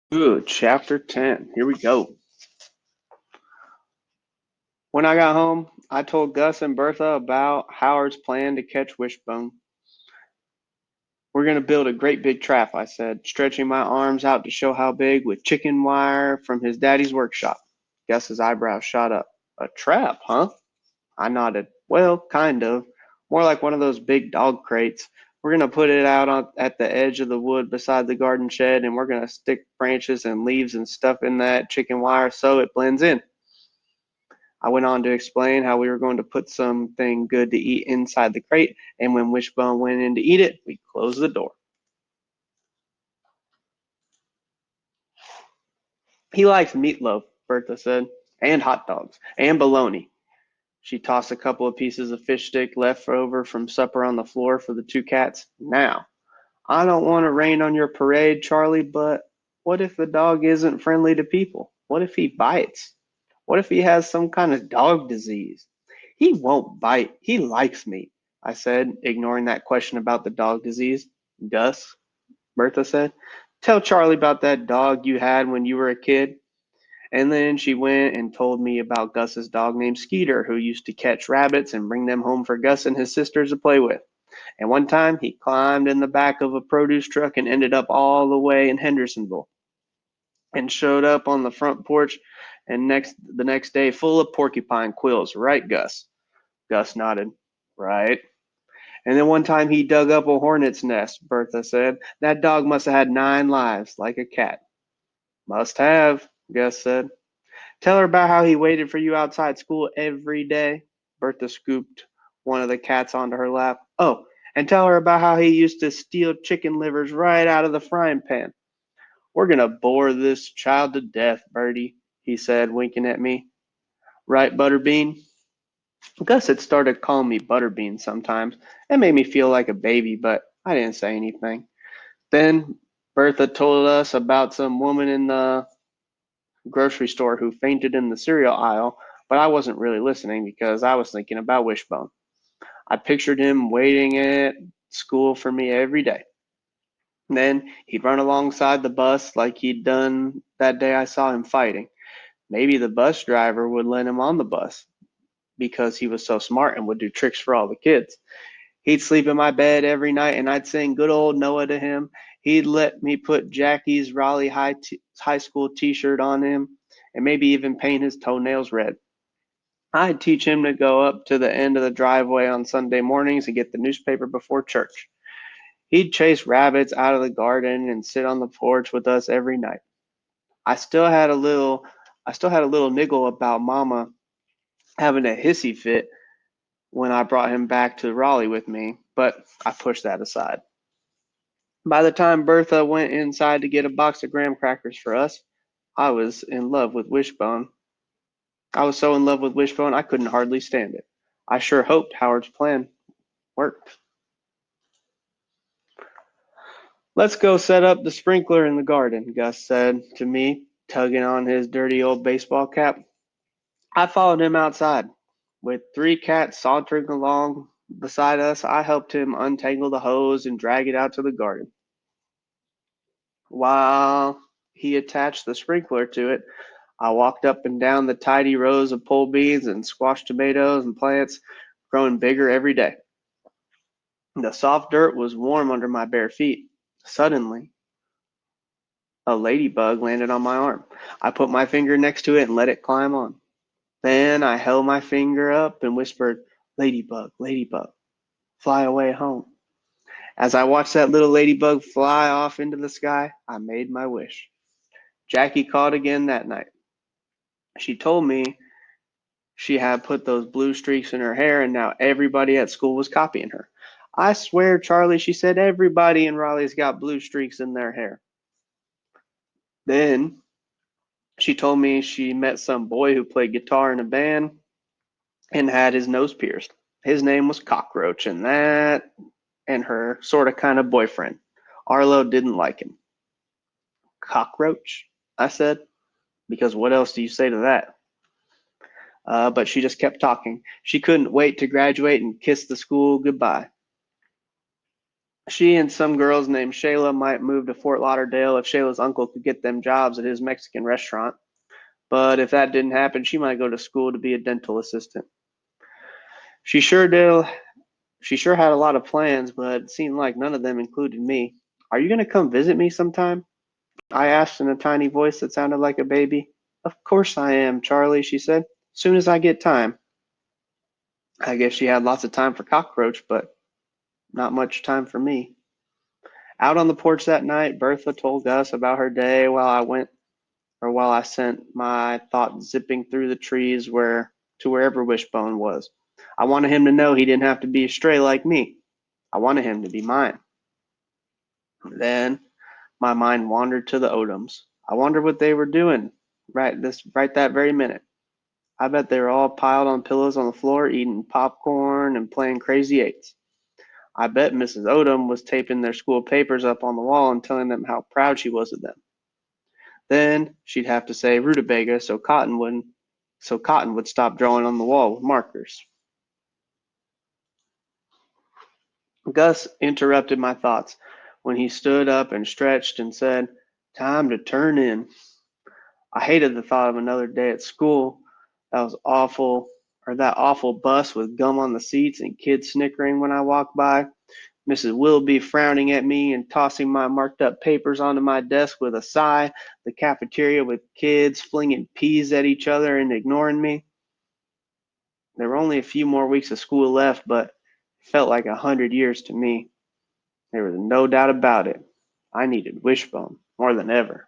Good, chapter 10. Here we go. When I got home, I told Gus and Bertha about Howard's plan to catch Wishbone. We're going to build a great big trap, I said, stretching my arms out to show how big with chicken wire from his daddy's workshop. Gus's eyebrows shot up. A trap, huh? I nodded. Well, kind of. More like one of those big dog crates. We're going to put it out at the edge of the wood beside the garden shed, and we're going to stick branches and leaves and stuff in that chicken wire so it blends in. I went on to explain how we were going to put something good to eat inside the crate, and when Wishbone went in to eat it, we closed the door. He likes meatloaf, Bertha said, and hot dogs, and bologna. She tossed a couple of pieces of fish stick left over from supper on the floor for the two cats. Now, I don't want to rain on your parade, Charlie, but what if the dog isn't friendly to people? What if he bites? What if he has some kind of dog disease? He won't bite. He likes me, I said, ignoring that question about the dog disease. Gus, Bertha said, tell Charlie about that dog you had when you were a kid. And then she went and told me about Gus's dog named Skeeter, who used to catch rabbits and bring them home for Gus and his sisters to play with. And one time he climbed in the back of a produce truck and ended up all the way in Hendersonville and showed up on the front porch and the next day full of porcupine quills, right, Gus? Gus nodded. Right. And then one time he dug up a hornet's nest, Bertha said. That dog must have had 9 lives, like a cat. Must have, Gus said. Tell her about how he waited for you outside school every day. Bertha scooped one of the cats onto her lap. Oh, and tell her about how he used to steal chicken livers right out of the frying pan. We're going to bore this child to death, Bertie, he said, winking at me. Right, Butterbean? Gus had started calling me Butterbean sometimes. It made me feel like a baby, but I didn't say anything. Then Bertha told us about some woman in the grocery store who fainted in the cereal aisle, but I wasn't really listening because I was thinking about Wishbone. I pictured him waiting at school for me every day. Then he'd run alongside the bus like he'd done that day I saw him fighting. Maybe the bus driver would let him on the bus because he was so smart and would do tricks for all the kids. He'd sleep in my bed every night and I'd sing good old Noah to him. He'd let me put Jackie's Raleigh High School t shirt on him and maybe even paint his toenails red. I'd teach him to go up to the end of the driveway on Sunday mornings and get the newspaper before church. He'd chase rabbits out of the garden and sit on the porch with us every night. I still had a little I still had a little niggle about Mama having a hissy fit when I brought him back to Raleigh with me, but I pushed that aside. By the time Bertha went inside to get a box of graham crackers for us, I was in love with Wishbone. I was so in love with Wishbone I couldn't hardly stand it. I sure hoped Howard's plan worked. Let's go set up the sprinkler in the garden, Gus said to me, tugging on his dirty old baseball cap. I followed him outside. With 3 cats sauntering along beside us, I helped him untangle the hose and drag it out to the garden. While he attached the sprinkler to it, I walked up and down the tidy rows of pole beans and squash tomatoes and plants growing bigger every day. The soft dirt was warm under my bare feet. Suddenly, a ladybug landed on my arm. I put my finger next to it and let it climb on. Then I held my finger up and whispered, Ladybug, Ladybug, fly away home. As I watched that little ladybug fly off into the sky, I made my wish. Jackie called again that night. She told me she had put those blue streaks in her hair and now everybody at school was copying her. I swear, Charlie, she said everybody in Raleigh's got blue streaks in their hair. Then she told me she met some boy who played guitar in a band and had his nose pierced. His name was Cockroach, and that and her sort of kind of boyfriend. Arlo didn't like him. Cockroach? I said, because what else do you say to that? But she just kept talking. She couldn't wait to graduate and kiss the school goodbye. She and some girls named Shayla might move to Fort Lauderdale if Shayla's uncle could get them jobs at his Mexican restaurant. But if that didn't happen, she might go to school to be a dental assistant. She sure did. She sure had a lot of plans, but it seemed like none of them included me. Are you going to come visit me sometime? I asked in a tiny voice that sounded like a baby. Of course I am, Charlie, she said. Soon as I get time. I guess she had lots of time for Cockroach, but not much time for me. Out on the porch that night, Bertha told Gus about her day while I sent my thoughts zipping through the trees to wherever Wishbone was. I wanted him to know he didn't have to be a stray like me. I wanted him to be mine. Then my mind wandered to the Odoms. I wondered what they were doing right that very minute. I bet they were all piled on pillows on the floor eating popcorn and playing crazy eights. I bet Mrs. Odom was taping their school papers up on the wall and telling them how proud she was of them. Then she'd have to say rutabaga so Cotton would stop drawing on the wall with markers. Gus interrupted my thoughts when he stood up and stretched and said, "Time to turn in." I hated the thought of another day at school. That was awful, or that awful bus with gum on the seats and kids snickering when I walked by. Mrs. Willoughby frowning at me and tossing my marked up papers onto my desk with a sigh. The cafeteria with kids flinging peas at each other and ignoring me. There were only a few more weeks of school left, but it felt like 100 years to me. There was no doubt about it. I needed Wishbone more than ever.